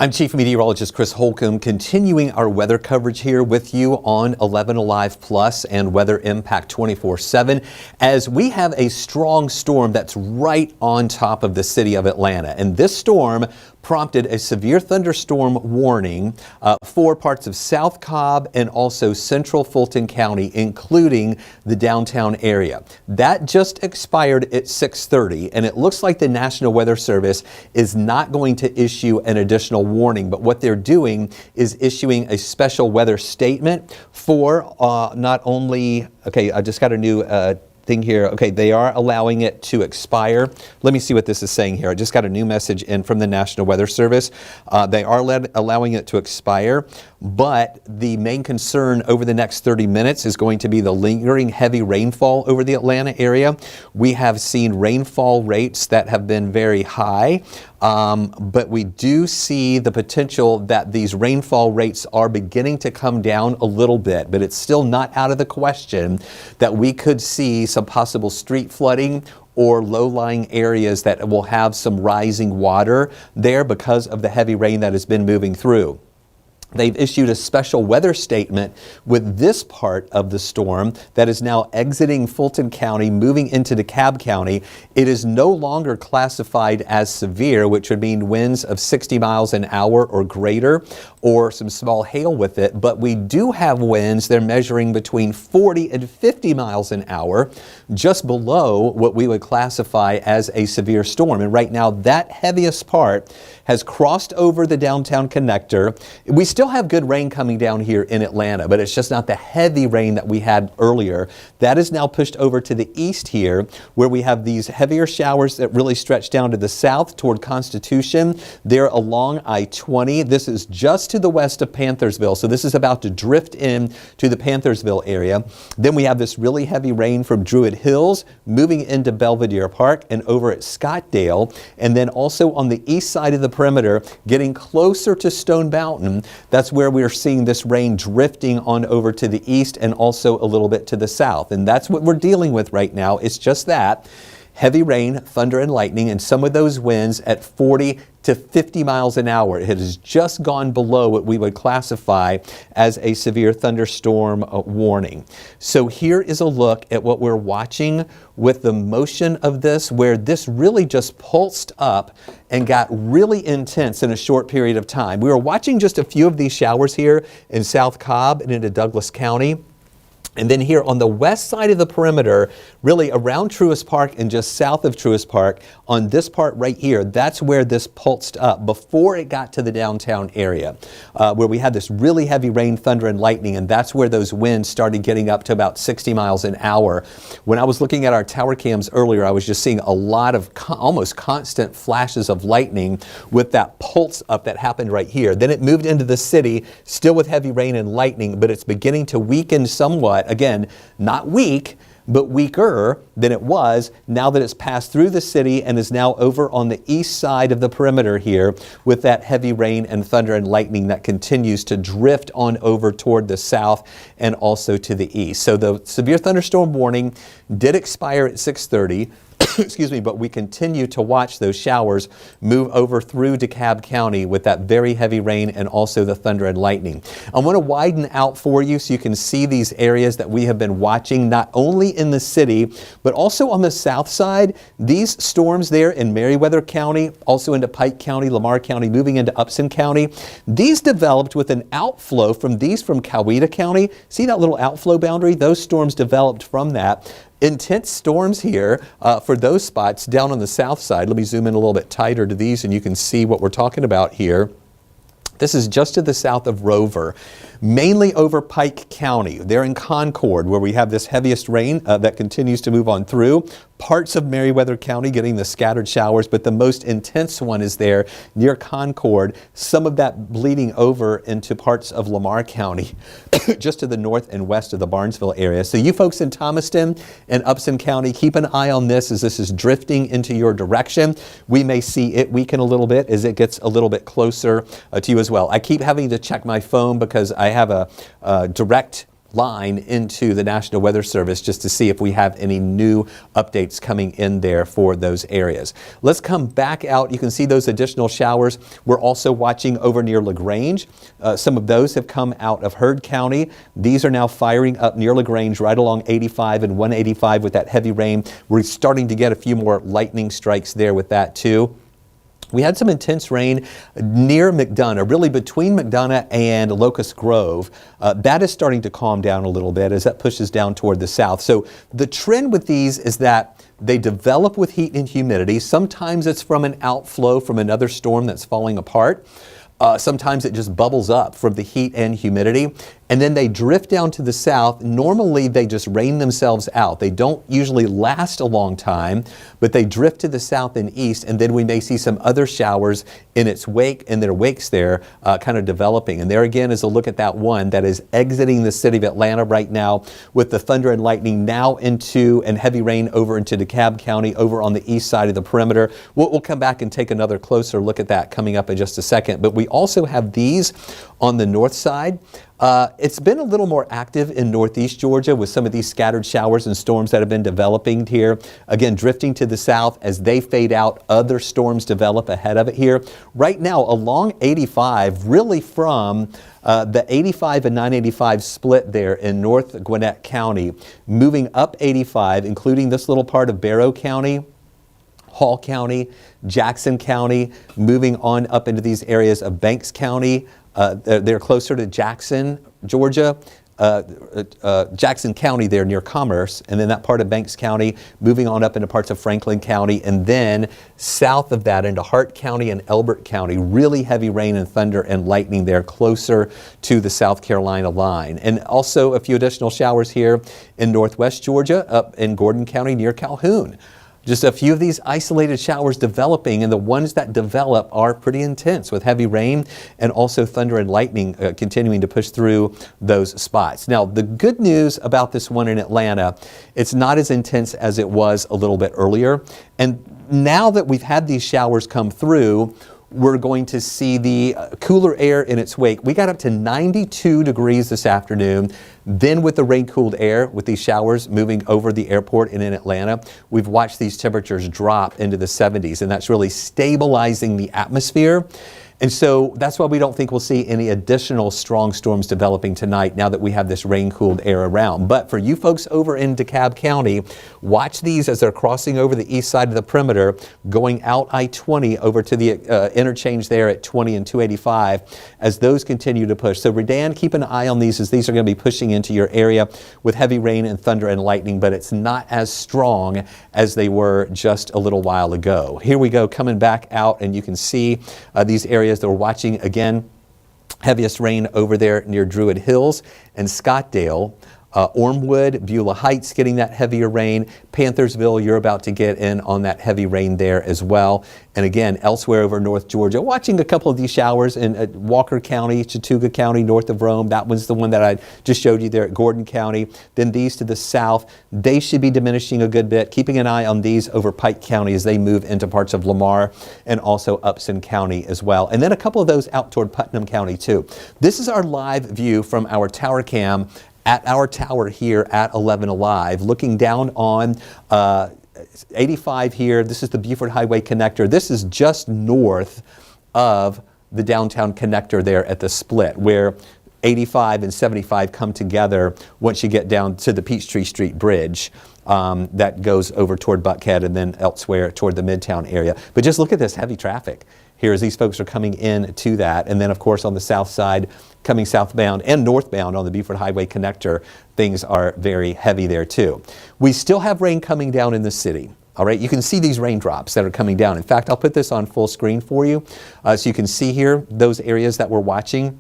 I'm Chief Meteorologist Chris Holcomb, continuing our weather coverage here with you on 11 Alive Plus and Weather Impact 24/7 as we have a strong storm that's right on top of the city of Atlanta. And this storm prompted a severe thunderstorm warning for parts of South Cobb and also central Fulton County, including the downtown area. That just expired at 6:30, and it looks like the National Weather Service is not going to issue an additional warning, but what they're doing is issuing a special weather statement for not only, okay, I just got a new thing here. Okay, they are allowing it to expire. Let me see what this is saying here. I just got a new message in from the National Weather Service. They are allowing it to expire, but the main concern over the next 30 minutes is going to be the lingering heavy rainfall over the Atlanta area. We have seen rainfall rates that have been very high, but we do see the potential that these rainfall rates are beginning to come down a little bit, but it's still not out of the question that we could see some possible street flooding or low-lying areas that will have some rising water there because of the heavy rain that has been moving through. They've issued a special weather statement with this part of the storm that is now exiting Fulton County, moving into DeKalb County. It is no longer classified as severe, which would mean winds of 60 miles an hour or greater, or some small hail with it. But we do have winds. They're measuring between 40 and 50 miles an hour, just below what we would classify as a severe storm. And right now, that heaviest part has crossed over the downtown connector. We still have good rain coming down here in Atlanta, but it's just not the heavy rain that we had earlier. That is now pushed over to the east here, where we have these heavier showers that really stretch down to the south toward Constitution. They're along I-20. This is just to the west of Panthersville, so this is about to drift in to the Panthersville area. Then we have this really heavy rain from Druid Hills moving into Belvedere Park and over at Scottdale, and then also on the east side of the perimeter, getting closer to Stone Mountain. That's where we're seeing this rain drifting on over to the east and also a little bit to the south. And that's what we're dealing with right now. It's just that. Heavy rain, thunder and lightning, and some of those winds at 40 to 50 miles an hour. It has just gone below what we would classify as a severe thunderstorm warning. So here is a look at what we're watching with the motion of this, where this really just pulsed up and got really intense in a short period of time. We were watching just a few of these showers here in South Cobb and into Douglas County. And then here on the west side of the perimeter, really around Truist Park and just south of Truist Park, on this part right here, that's where this pulsed up before it got to the downtown area, where we had this really heavy rain, thunder, and lightning, and that's where those winds started getting up to about 60 miles an hour. When I was looking at our tower cams earlier, I was just seeing a lot of almost constant flashes of lightning with that pulse up that happened right here. Then it moved into the city, still with heavy rain and lightning, but it's beginning to weaken somewhat. Again, not weak, but weaker than it was now that it's passed through the city and is now over on the east side of the perimeter here with that heavy rain and thunder and lightning that continues to drift on over toward the south and also to the east. So the severe thunderstorm warning did expire at 6:30. Excuse me, but we continue to watch those showers move over through DeKalb County with that very heavy rain and also the thunder and lightning. I want to widen out for you so you can see these areas that we have been watching, not only in the city, but also on the south side. These storms there in Meriwether County, also into Pike County, Lamar County, moving into Upson County. These developed with an outflow from Coweta County. See that little outflow boundary? Those storms developed from that. Intense storms here for those spots down on the south side. Let me zoom in a little bit tighter to these and you can see what we're talking about here. This is just to the south of Rover, mainly over Pike County. They're in Concord, where we have this heaviest rain that continues to move on through. Parts of Meriwether County getting the scattered showers, but the most intense one is there near Concord. Some of that bleeding over into parts of Lamar County, just to the north and west of the Barnesville area. So you folks in Thomaston and Upson County, keep an eye on this as this is drifting into your direction. We may see it weaken a little bit as it gets a little bit closer to you as well. I keep having to check my phone because I have a direct line into the National Weather Service just to see if we have any new updates coming in there for those areas. Let's come back out. You can see those additional showers. We're also watching over near LaGrange. Some of those have come out of Heard County. These are now firing up near LaGrange right along 85 and 185 with that heavy rain. We're starting to get a few more lightning strikes there with that too. We had some intense rain near McDonough, really between McDonough and Locust Grove. That is starting to calm down a little bit as that pushes down toward the south. So the trend with these is that they develop with heat and humidity. Sometimes it's from an outflow from another storm that's falling apart. Sometimes it just bubbles up from the heat and humidity, and then they drift down to the south. Normally, they just rain themselves out. They don't usually last a long time, but they drift to the south and east, and then we may see some other showers in its wake, in their wakes there, kind of developing. And there again is a look at that one that is exiting the city of Atlanta right now with the thunder and lightning now into, and heavy rain over into DeKalb County over on the east side of the perimeter. We'll come back and take another closer look at that coming up in just a second. But we also have these on the north side. It's been a little more active in northeast Georgia with some of these scattered showers and storms that have been developing here. Again, drifting to the south as they fade out, other storms develop ahead of it here. Right now along 85, really from the 85 and 985 split there in North Gwinnett County, moving up 85, including this little part of Barrow County, Hall County, Jackson County, moving on up into these areas of Banks County. They're closer to Jackson, Georgia, Jackson County there near Commerce, and then that part of Banks County, moving on up into parts of Franklin County, and then south of that into Hart County and Elbert County. Really heavy rain and thunder and lightning there closer to the South Carolina line. And also a few additional showers here in northwest Georgia, up in Gordon County near Calhoun. Just a few of these isolated showers developing, and the ones that develop are pretty intense with heavy rain and also thunder and lightning continuing to push through those spots. Now, the good news about this one in Atlanta, it's not as intense as it was a little bit earlier. And now that we've had these showers come through, we're going to see the cooler air in its wake. We got up to 92 degrees this afternoon. Then with the rain-cooled air, with these showers moving over the airport and in Atlanta, we've watched these temperatures drop into the 70s, and that's really stabilizing the atmosphere. And so that's why we don't think we'll see any additional strong storms developing tonight now that we have this rain-cooled air around. But for you folks over in DeKalb County, watch these as they're crossing over the east side of the perimeter, going out I-20 over to the interchange there at 20 and 285 as those continue to push. So Redan, keep an eye on these as these are going to be pushing into your area with heavy rain and thunder and lightning, but it's not as strong as they were just a little while ago. Here we go, coming back out, and you can see these areas that we're watching again. Heaviest rain over there near Druid Hills and Scottdale. Ormwood, Beulah Heights getting that heavier rain. Panthersville, you're about to get in on that heavy rain there as well. And again, elsewhere over North Georgia, watching a couple of these showers in Walker County, Chattooga County, north of Rome. That was the one that I just showed you there at Gordon County. Then these to the south, they should be diminishing a good bit. Keeping an eye on these over Pike County as they move into parts of Lamar and also Upson County as well. And then a couple of those out toward Putnam County too. This is our live view from our tower cam at our tower here at 11 Alive, looking down on 85 here. This is the Buford Highway connector. This is just north of the downtown connector there at the split where 85 and 75 come together once you get down to the Peachtree Street Bridge. That goes over toward Buckhead and then elsewhere toward the Midtown area. But just look at this heavy traffic here as these folks are coming in to that. And then of course on the south side, coming southbound and northbound on the Buford Highway connector, things are very heavy there too. We still have rain coming down in the city. All right, you can see these raindrops that are coming down. In fact, I'll put this on full screen for you so you can see here those areas that we're watching.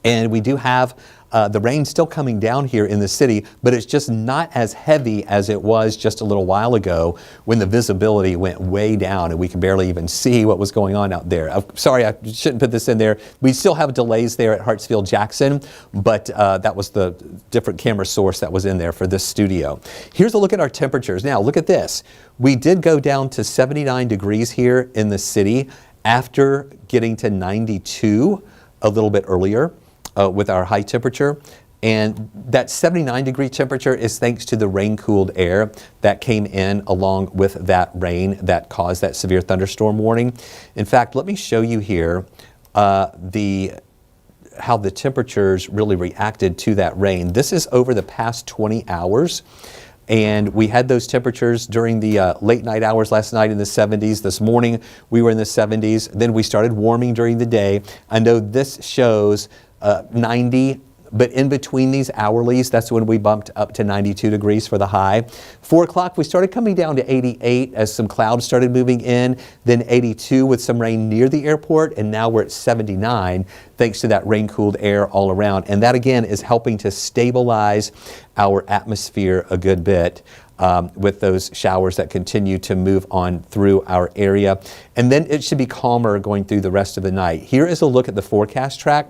And we do have the rain still coming down here in the city, but it's just not as heavy as it was just a little while ago when the visibility went way down and we could barely even see what was going on out there. Sorry, I shouldn't put this in there. We still have delays there at Hartsfield Jackson, but that was the different camera source that was in there for this studio. Here's a look at our temperatures. Now, look at this. We did go down to 79 degrees here in the city after getting to 92 a little bit earlier. With our high temperature. And that 79-degree temperature is thanks to the rain-cooled air that came in along with that rain that caused that severe thunderstorm warning. In fact, let me show you here how the temperatures really reacted to that rain. This is over the past 20 hours. And we had those temperatures during the late night hours last night in the 70s. This morning we were in the 70s. Then we started warming during the day. I know this shows 90. But in between these hourlies, that's when we bumped up to 92 degrees for the high. 4 o'clock, we started coming down to 88 as some clouds started moving in, then 82 with some rain near the airport, and now we're at 79 thanks to that rain-cooled air all around. And that, again, is helping to stabilize our atmosphere a good bit. With those showers that continue to move on through our area. And then it should be calmer going through the rest of the night. Here is a look at the forecast track.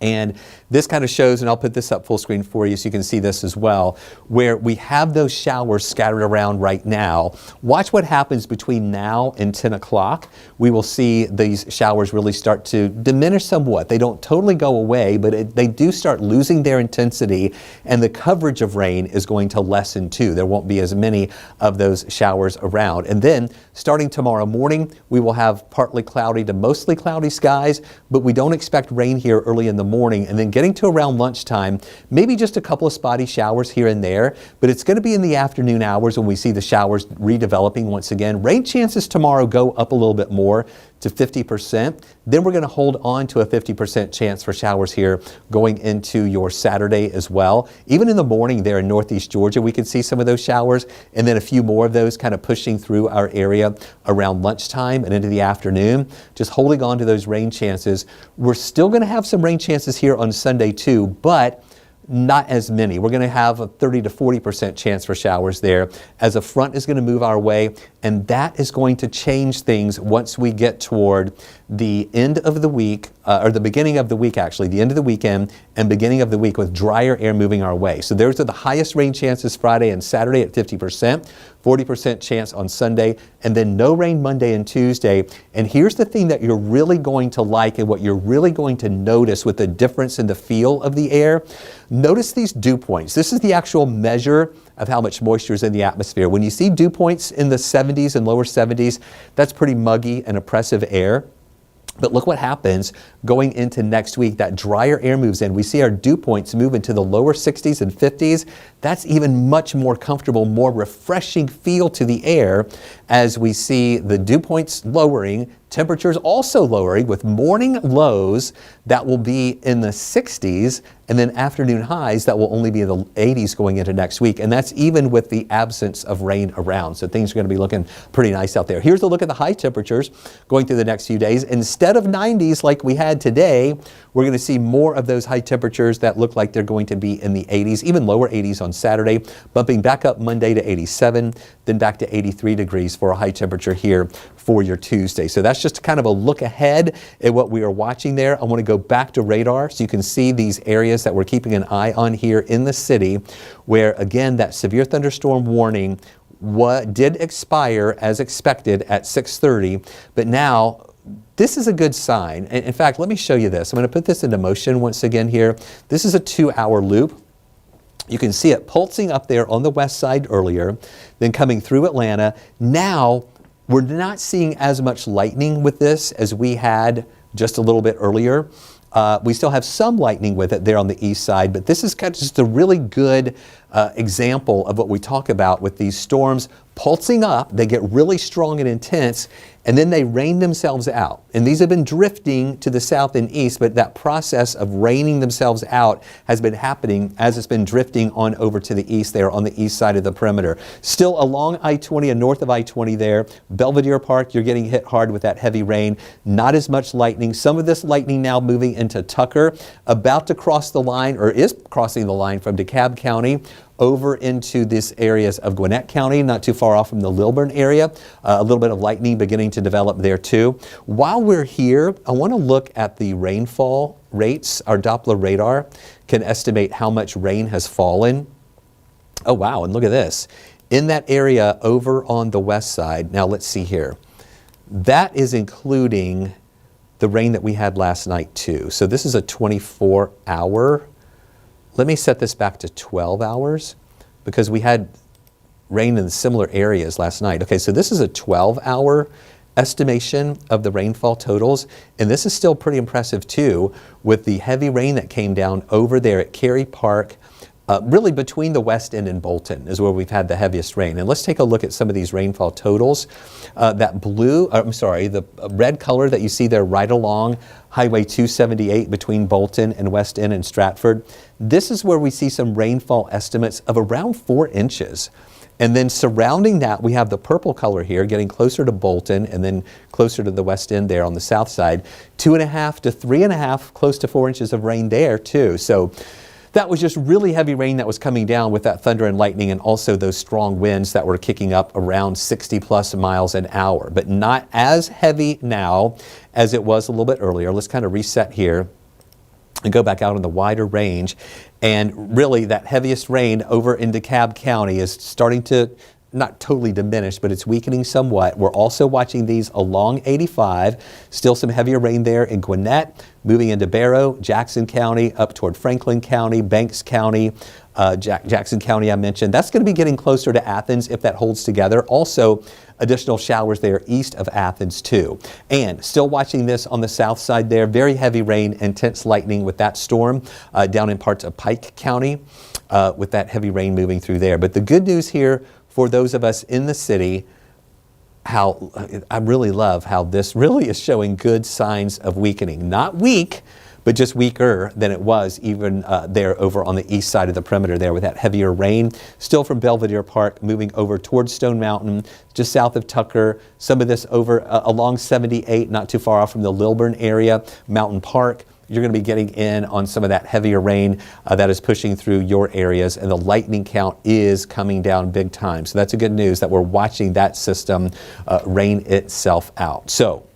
And this kind of shows, and I'll put this up full screen for you so you can see this as well, where we have those showers scattered around right now. Watch what happens between now and 10 o'clock. We will see these showers really start to diminish somewhat. They don't totally go away, but they do start losing their intensity, and the coverage of rain is going to lessen too. There won't be as many of those showers around. And then starting tomorrow morning, we will have partly cloudy to mostly cloudy skies, but we don't expect rain here early in the morning, and then getting to around lunchtime, maybe just a couple of spotty showers here and there, but it's going to be in the afternoon hours when we see the showers redeveloping once again. Rain chances tomorrow go up a little bit more to 50%. Then we're going to hold on to a 50% chance for showers here going into your Saturday as well. Even in the morning there in northeast Georgia, we could see some of those showers, and then a few more of those kind of pushing through our area around lunchtime and into the afternoon. Just holding on to those rain chances. We're still going to have some rain chances here on Sunday too, but not as many. We're going to have a 30 to 40% chance for showers there as a front is going to move our way, and that is going to change things once we get toward the end of the week, or the beginning of the week actually, the end of the weekend and beginning of the week with drier air moving our way. So those are the highest rain chances Friday and Saturday at 50%, 40% chance on Sunday, and then no rain Monday and Tuesday. And here's the thing that you're really going to like and what you're really going to notice with the difference in the feel of the air. Notice these dew points. This is the actual measure of how much moisture is in the atmosphere. When you see dew points in the 70s and lower 70s, that's pretty muggy and oppressive air. But look what happens going into next week. That drier air moves in. We see our dew points move into the lower 60s and 50s. That's even much more comfortable, more refreshing feel to the air as we see the dew points lowering, temperatures also lowering with morning lows that will be in the 60s and then afternoon highs that will only be in the 80s going into next week. And that's even with the absence of rain around. So things are going to be looking pretty nice out there. Here's a look at the high temperatures going through the next few days. Instead of 90s like we had today, we're going to see more of those high temperatures that look like they're going to be in the 80s, even lower 80s on Saturday, bumping back up Monday to 87, then back to 83 degrees for a high temperature here for your Tuesday. So that's just kind of a look ahead at what we are watching there. I want to go back to radar so you can see these areas that we're keeping an eye on here in the city where, again, that severe thunderstorm warning did expire as expected at 6:30, but now this is a good sign. In fact, let me show you this. I'm going to put this into motion once again here. This is a 2-hour loop. You can see it pulsing up there on the west side earlier, then coming through Atlanta. Now, we're not seeing as much lightning with this as we had just a little bit earlier. We still have some lightning with it there on the east side, but this is kind of just a really good example of what we talk about with these storms pulsing up. They get really strong and intense, and then they rain themselves out. And these have been drifting to the south and east, but that process of raining themselves out has been happening as it's been drifting on over to the east there on the east side of the perimeter. Still along I-20 and north of I-20 there, Belvedere Park, you're getting hit hard with that heavy rain. Not as much lightning. Some of this lightning now moving into Tucker, about to cross the line, or is crossing the line from DeKalb County over into these areas of Gwinnett County, not too far off from the Lilburn area. A little bit of lightning beginning to develop there too. While we're here, I want to look at the rainfall rates. Our Doppler radar can estimate how much rain has fallen. Oh wow, and look at this. In that area over on the west side, now let's see here. That is including the rain that we had last night too. So this is a 24-hour let me set this back to 12 hours because we had rain in similar areas last night. Okay, so this is a 12-hour estimation of the rainfall totals, and this is still pretty impressive too, with the heavy rain that came down over there at Cary Park. Really between the West End and Bolton is where we've had the heaviest rain. And let's take a look at some of these rainfall totals. The red color that you see there right along Highway 278 between Bolton and West End and Stratford. This is where we see some rainfall estimates of around 4 inches. And then surrounding that, we have the purple color here, getting closer to Bolton and then closer to the West End there on the south side. 2.5 to 3.5, close to 4 inches of rain there too. So that was just really heavy rain that was coming down with that thunder and lightning, and also those strong winds that were kicking up around 60 plus miles an hour, but not as heavy now as it was a little bit earlier. Let's kind of reset here and go back out on the wider range. And really that heaviest rain over in DeKalb County is starting to not totally diminished, but it's weakening somewhat. We're also watching these along 85. Still some heavier rain there in Gwinnett, moving into Barrow, Jackson County, up toward Franklin County, Banks County, Jackson County I mentioned. That's going to be getting closer to Athens if that holds together. Also, additional showers there east of Athens too. And still watching this on the south side there. Very heavy rain, intense lightning with that storm down in parts of Pike County with that heavy rain moving through there. But the good news here for those of us in the city, how I really love how this really is showing good signs of weakening. Not weak, but just weaker than it was even there over on the east side of the perimeter there with that heavier rain. Still from Belvedere Park, moving over towards Stone Mountain, just south of Tucker. Some of this over along 78, not too far off from the Lilburn area, Mountain Park. You're going to be getting in on some of that heavier rain that is pushing through your areas, and the lightning count is coming down big time. So that's a good news that we're watching that system rain itself out. So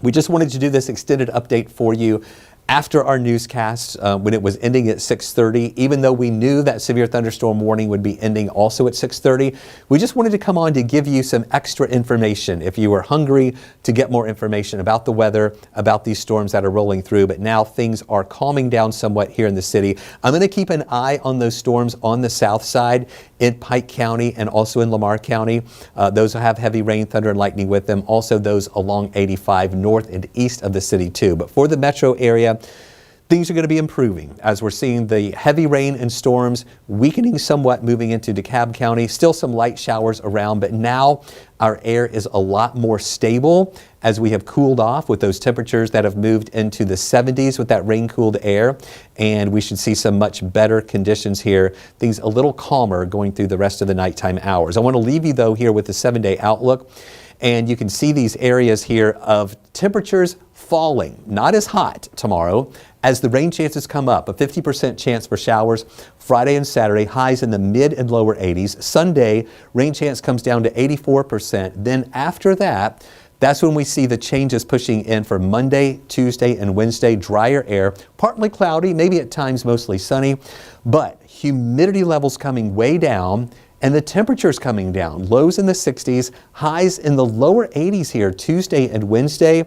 we just wanted to do this extended update for you after our newscast when it was ending at 6:30, even though we knew that severe thunderstorm warning would be ending also at 6:30, we just wanted to come on to give you some extra information if you were hungry to get more information about the weather, about these storms that are rolling through. But now things are calming down somewhat here in the city. I'm going to keep an eye on those storms on the south side in Pike County and also in Lamar County. Those have heavy rain, thunder, and lightning with them. Also those along 85 north and east of the city too. But for the metro area, things are going to be improving as we're seeing the heavy rain and storms weakening somewhat moving into DeKalb County. Still some light showers around, but now our air is a lot more stable as we have cooled off with those temperatures that have moved into the 70s with that rain-cooled air. And we should see some much better conditions here. Things a little calmer going through the rest of the nighttime hours. I want to leave you though here with the 7-day outlook. And you can see these areas here of temperatures falling, not as hot tomorrow as the rain chances come up. A 50% chance for showers Friday and Saturday, highs in the mid and lower 80s. Sunday, rain chance comes down to 84%. Then after that, that's when we see the changes pushing in for Monday, Tuesday, and Wednesday. Drier air, partly cloudy, maybe at times mostly sunny, but humidity levels coming way down. And the temperatures coming down, lows in the 60s, highs in the lower 80s here Tuesday and Wednesday.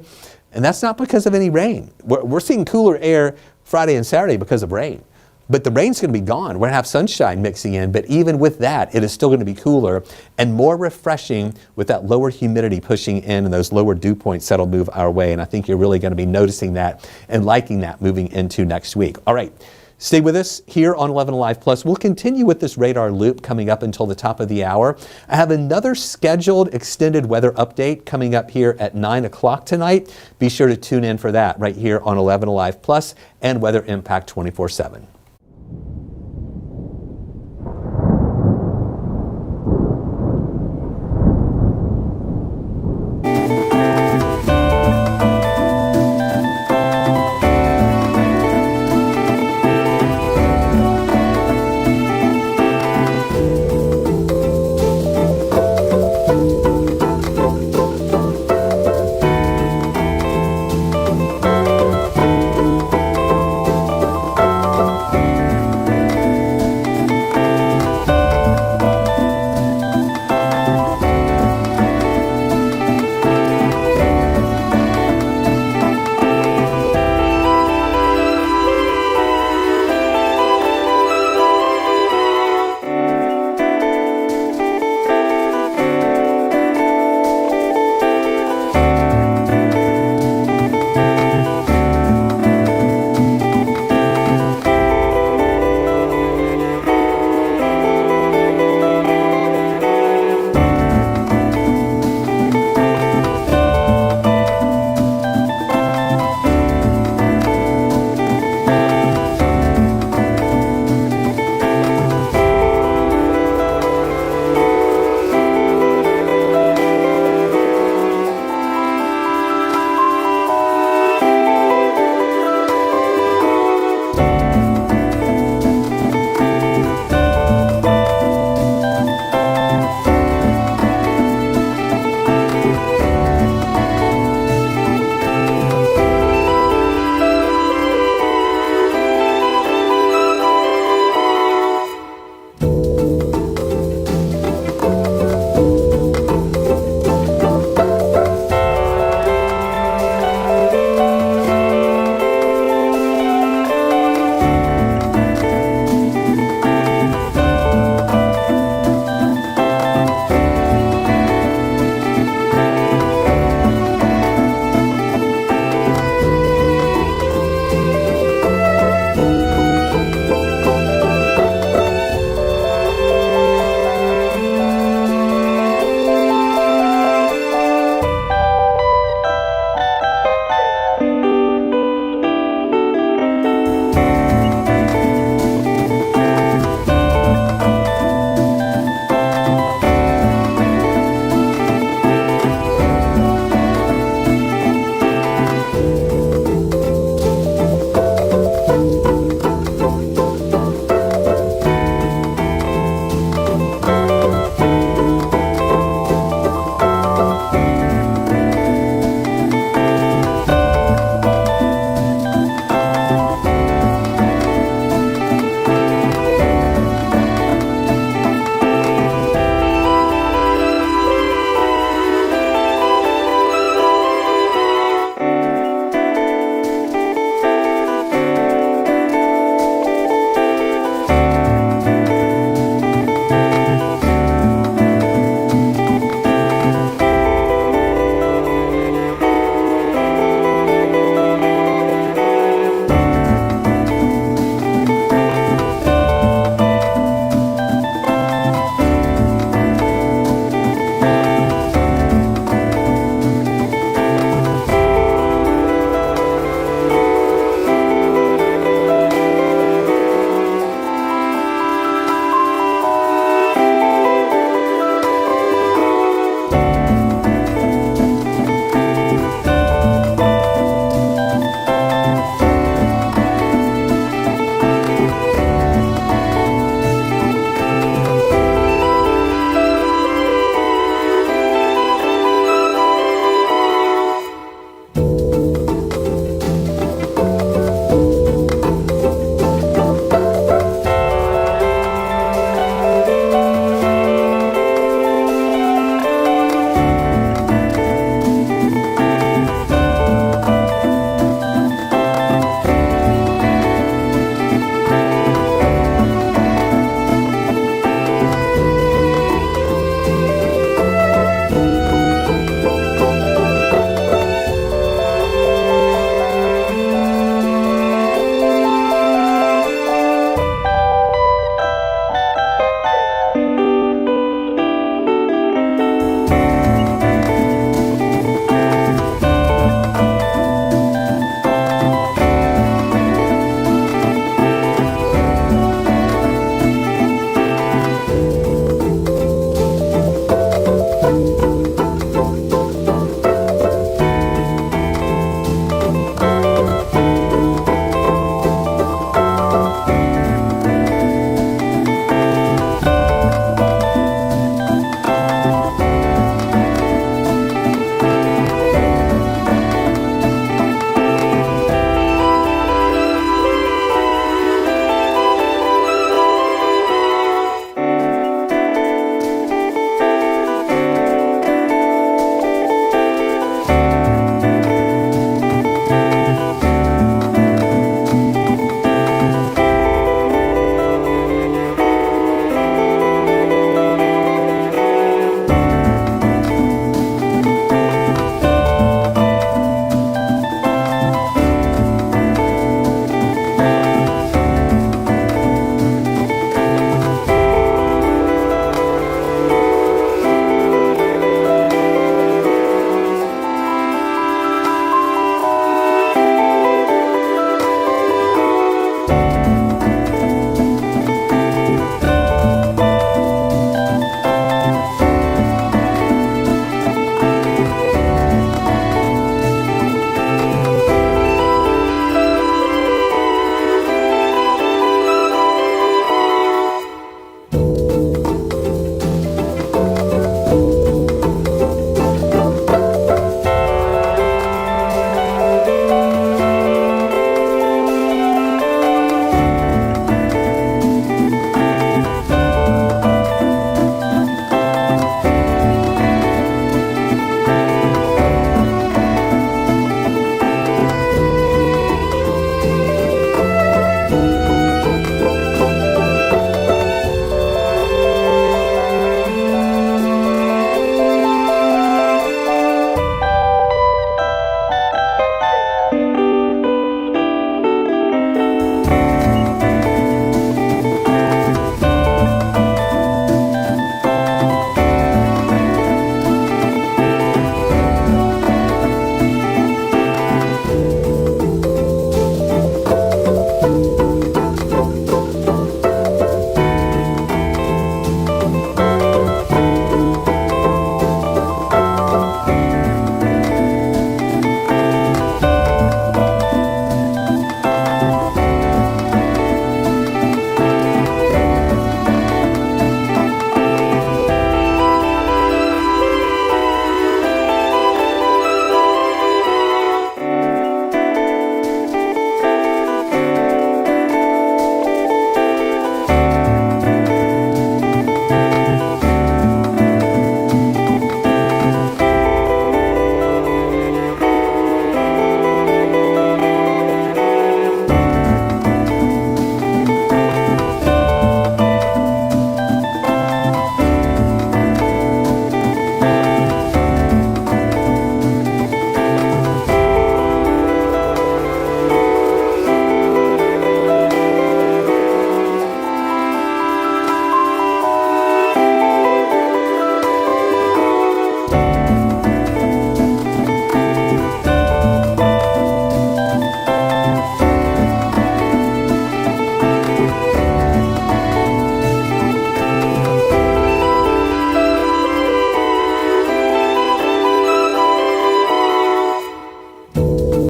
And that's not because of any rain. We're seeing cooler air Friday and Saturday because of rain. But the rain's going to be gone. We're going to have sunshine mixing in. But even with that, it is still going to be cooler and more refreshing with that lower humidity pushing in and those lower dew points that'll move our way. And I think you're really going to be noticing that and liking that moving into next week. All right. Stay with us here on 11 Alive Plus. We'll continue with this radar loop coming up until the top of the hour. I have another scheduled extended weather update coming up here at 9 o'clock tonight. Be sure to tune in for that right here on 11 Alive Plus and Weather Impact 24/7.